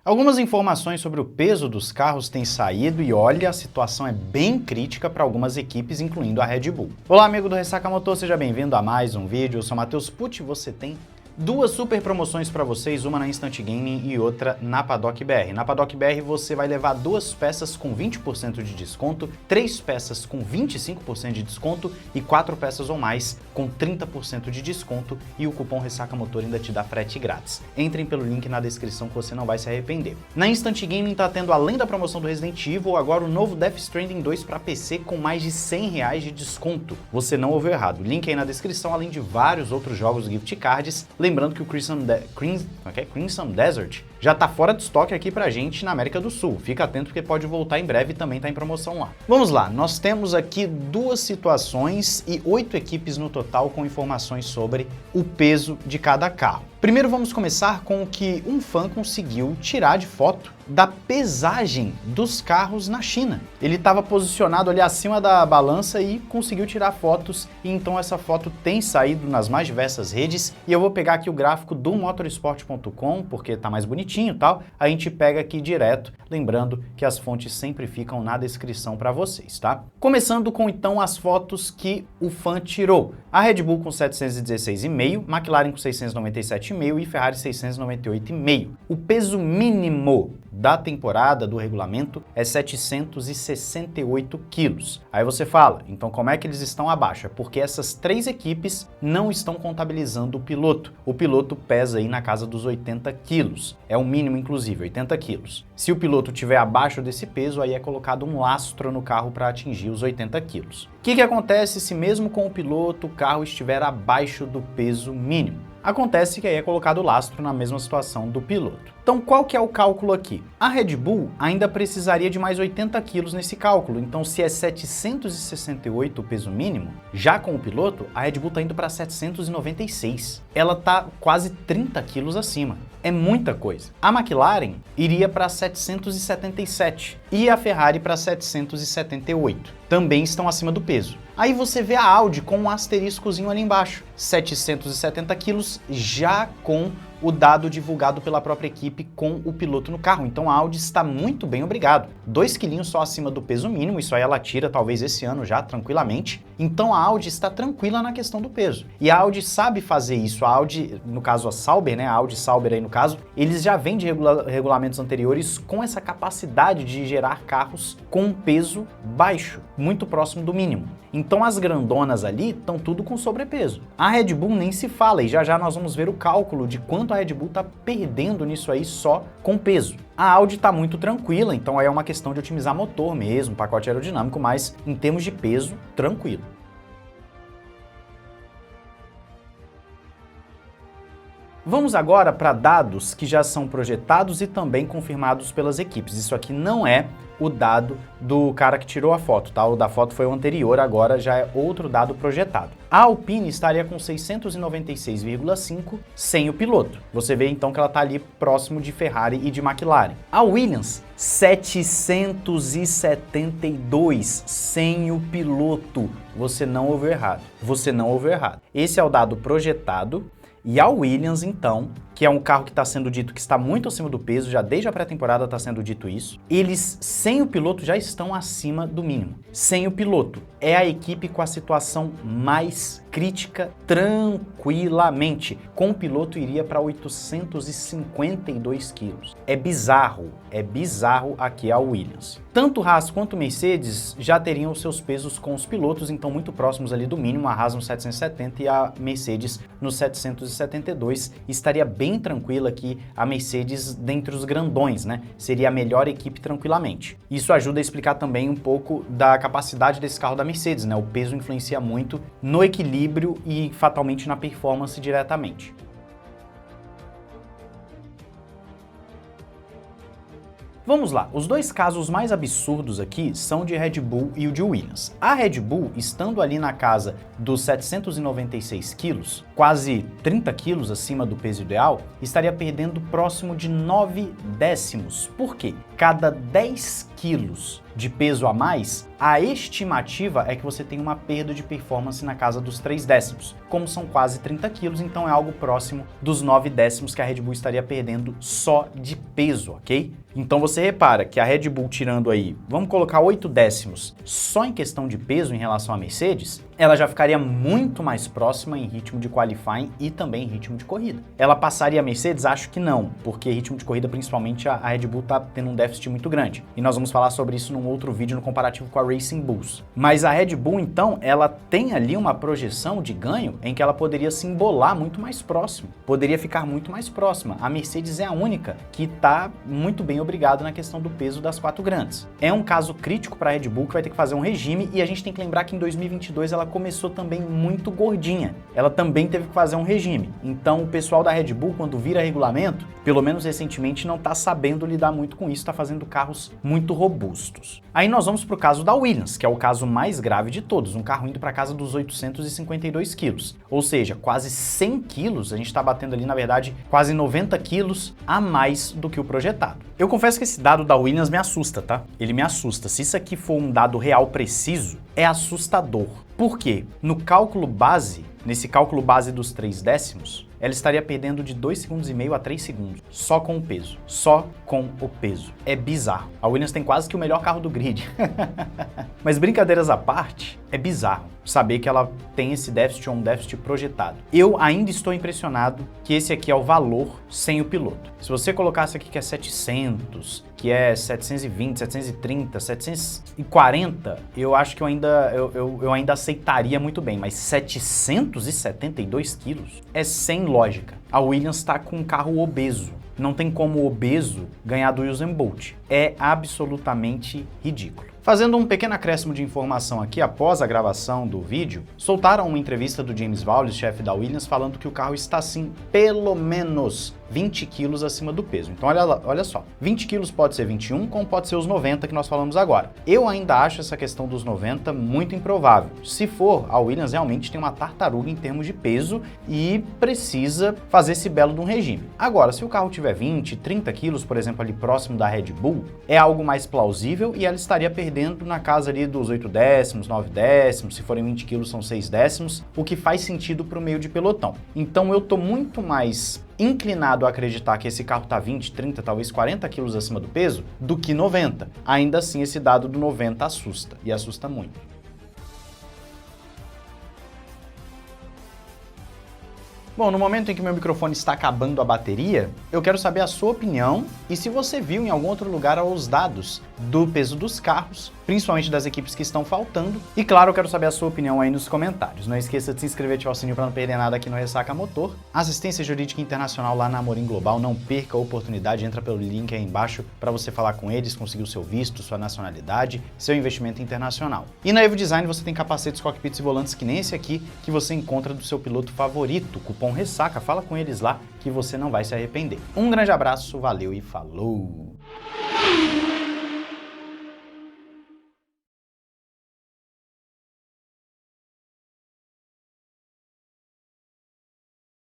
Algumas informações sobre o peso dos carros têm saído e olha, a situação é bem crítica para algumas equipes, incluindo a Red Bull. Olá, amigo do Ressaca Motor, seja bem-vindo a mais um vídeo. Eu sou Matheus Pucci e você tem duas super promoções para vocês, uma na Instant Gaming e outra na Paddock BR. Na Paddock BR você vai levar duas peças com 20% de desconto, 3 peças com 25% de desconto e 4 peças ou mais com 30% de desconto e o cupom Ressaca Motor ainda te dá frete grátis. Entrem pelo link na descrição que você não vai se arrepender. Na Instant Gaming tá tendo, além da promoção do Resident Evil, agora o novo Death Stranding 2 para PC com mais de R$100 de desconto. Você não ouviu errado, link aí na descrição, além de vários outros jogos gift cards. Lembrando que o Crimson Desert já tá fora de estoque aqui pra gente na América do Sul. Fica atento porque pode voltar em breve e também tá em promoção lá. Vamos lá, nós temos aqui duas situações e 8 equipes no total com informações sobre o peso de cada carro. Primeiro vamos começar com o que um fã conseguiu tirar de foto da pesagem dos carros na China. Ele estava posicionado ali acima da balança e conseguiu tirar fotos, e então essa foto tem saído nas mais diversas redes, e eu vou pegar aqui o gráfico do motorsport.com, porque tá mais bonitinho e tal, a gente pega aqui direto, lembrando que as fontes sempre ficam na descrição para vocês, tá? Começando com então as fotos que o fã tirou. A Red Bull com 716,5, McLaren com 697,5 e Ferrari 698,5. O peso mínimo da temporada do regulamento é 768 quilos. Aí você fala, então como é que eles estão abaixo? É porque essas 3 equipes não estão contabilizando o piloto. O piloto pesa aí na casa dos 80 quilos. É o mínimo, inclusive, 80 quilos. Se o piloto estiver abaixo desse peso, aí é colocado um lastro no carro para atingir os 80 quilos. O que acontece se mesmo com o piloto o carro estiver abaixo do peso mínimo? Acontece que aí é colocado o lastro na mesma situação do piloto. Então qual que é o cálculo aqui? A Red Bull ainda precisaria de mais 80 quilos nesse cálculo, então se é 768 o peso mínimo, já com o piloto, a Red Bull está indo para 796. Ela está quase 30 quilos acima. É muita coisa. A McLaren iria para 777 e a Ferrari para 778. Também estão acima do peso. Aí você vê a Audi com um asteriscozinho ali embaixo, 770 quilos já com o dado divulgado pela própria equipe com o piloto no carro. Então a Audi está muito bem, obrigado. 2 quilinhos só acima do peso mínimo, isso aí ela tira talvez esse ano já, tranquilamente. Então a Audi está tranquila na questão do peso. E a Audi sabe fazer isso. A Audi, no caso a Sauber, né, a Audi Sauber aí no caso, eles já vêm de regulamentos anteriores com essa capacidade de gerar carros com um peso baixo, muito próximo do mínimo. Então as grandonas ali estão tudo com sobrepeso. A Red Bull nem se fala, e já já nós vamos ver o cálculo de quanto a Red Bull está perdendo nisso aí só com peso. A Audi está muito tranquila, então aí é uma questão de otimizar motor mesmo, pacote aerodinâmico, mas em termos de peso, tranquilo. Vamos agora para dados que já são projetados e também confirmados pelas equipes. Isso aqui não é o dado do cara que tirou a foto, tá? O da foto foi o anterior, agora já é outro dado projetado. A Alpine estaria com 696,5 sem o piloto. Você vê então que ela está ali próximo de Ferrari e de McLaren. A Williams, 772 sem o piloto. Você não ouviu errado. Você não ouviu errado. Esse é o dado projetado. E a Williams, então, que é um carro que está sendo dito que está muito acima do peso, já desde a pré-temporada está sendo dito isso, eles, sem o piloto, já estão acima do mínimo. Sem o piloto, é a equipe com a situação mais crítica tranquilamente. Com o piloto iria para 852 quilos. É bizarro aqui a Williams. Tanto Haas quanto Mercedes já teriam os seus pesos com os pilotos, então muito próximos ali do mínimo, a Haas no 770 e a Mercedes no 772. Estaria bem tranquila aqui a Mercedes dentre os grandões, né? Seria a melhor equipe tranquilamente. Isso ajuda a explicar também um pouco da capacidade desse carro da Mercedes, né? O peso influencia muito no equilíbrio e fatalmente na performance diretamente. Vamos lá, os dois casos mais absurdos aqui são de Red Bull e o de Williams. A Red Bull, estando ali na casa dos 796 quilos, quase 30 quilos acima do peso ideal, estaria perdendo próximo de 9 décimos. Por quê? Cada 10 quilos de peso a mais, a estimativa é que você tem uma perda de performance na casa dos 3 décimos. Como são quase 30 quilos, então é algo próximo dos 9 décimos que a Red Bull estaria perdendo só de peso, ok? Então você repara que a Red Bull tirando aí, vamos colocar 8 décimos só em questão de peso em relação à Mercedes, ela já ficaria muito mais próxima em ritmo de qualifying e também em ritmo de corrida. Ela passaria a Mercedes? Acho que não, porque ritmo de corrida, principalmente, a Red Bull tá tendo um déficit muito grande. E nós vamos falar sobre isso num outro vídeo no comparativo com a Racing Bulls. Mas a Red Bull, então, ela tem ali uma projeção de ganho em que ela poderia se embolar muito mais próximo, poderia ficar muito mais próxima. A Mercedes é a única que está muito bem obrigada na questão do peso das 4 grandes. É um caso crítico para a Red Bull, que vai ter que fazer um regime, e a gente tem que lembrar que em 2022 ela começou também muito gordinha. Ela também teve que fazer um regime. Então o pessoal da Red Bull, quando vira regulamento, pelo menos recentemente, não está sabendo lidar muito com isso, está fazendo carros muito robustos. Aí nós vamos para o caso da Williams, que é o caso mais grave de todos, um carro indo para casa dos 852 quilos. Ou seja, quase 100 quilos, a gente está batendo ali, na verdade, quase 90 quilos a mais do que o projetado. Eu confesso que esse dado da Williams me assusta, tá? Ele me assusta. Se isso aqui for um dado real preciso, é assustador. Por quê? No cálculo base, nesse cálculo base dos 3 décimos, ela estaria perdendo de 2,5 segundos a 3 segundos, só com o peso. Só com o peso. É bizarro. A Williams tem quase que o melhor carro do grid. Mas brincadeiras à parte, é bizarro saber que ela tem esse déficit ou um déficit projetado. Eu ainda estou impressionado que esse aqui é o valor sem o piloto. Se você colocasse aqui que é 700, que é 720, 730, 740, eu acho que eu ainda aceitaria muito bem, mas 772 quilos é sem lógica. A Williams está com um carro obeso. Não tem como o obeso ganhar do Usain Bolt. É absolutamente ridículo. Fazendo um pequeno acréscimo de informação aqui, após a gravação do vídeo, soltaram uma entrevista do James Vowles, chefe da Williams, falando que o carro está, sim, pelo menos 20 quilos acima do peso. Então olha só, 20 quilos pode ser 21, como pode ser os 90 que nós falamos agora. Eu ainda acho essa questão dos 90 muito improvável. Se for, a Williams realmente tem uma tartaruga em termos de peso e precisa fazer esse belo de um regime. Agora, se o carro tiver 20, 30 quilos, por exemplo, ali próximo da Red Bull, é algo mais plausível e ela estaria perdendo na casa ali dos 8 décimos, 9 décimos, se forem 20 quilos são 6 décimos, o que faz sentido para o meio de pelotão. Então eu tô muito mais inclinado a acreditar que esse carro tá 20, 30, talvez 40 quilos acima do peso, do que 90. Ainda assim, esse dado do 90 assusta, e assusta muito. Bom, no momento em que meu microfone está acabando a bateria, eu quero saber a sua opinião e se você viu em algum outro lugar os dados do peso dos carros, principalmente das equipes que estão faltando. E claro, eu quero saber a sua opinião aí nos comentários. Não esqueça de se inscrever e ativar o sininho para não perder nada aqui no Ressaca Motor. Assistência Jurídica Internacional lá na Amorim Global, não perca a oportunidade, entra pelo link aí embaixo para você falar com eles, conseguir o seu visto, sua nacionalidade, seu investimento internacional. E na Evo Design você tem capacetes, cockpits e volantes que nem esse aqui, que você encontra do seu piloto favorito, cupom Ressaca, fala com eles lá que você não vai se arrepender. Um grande abraço, valeu e falou!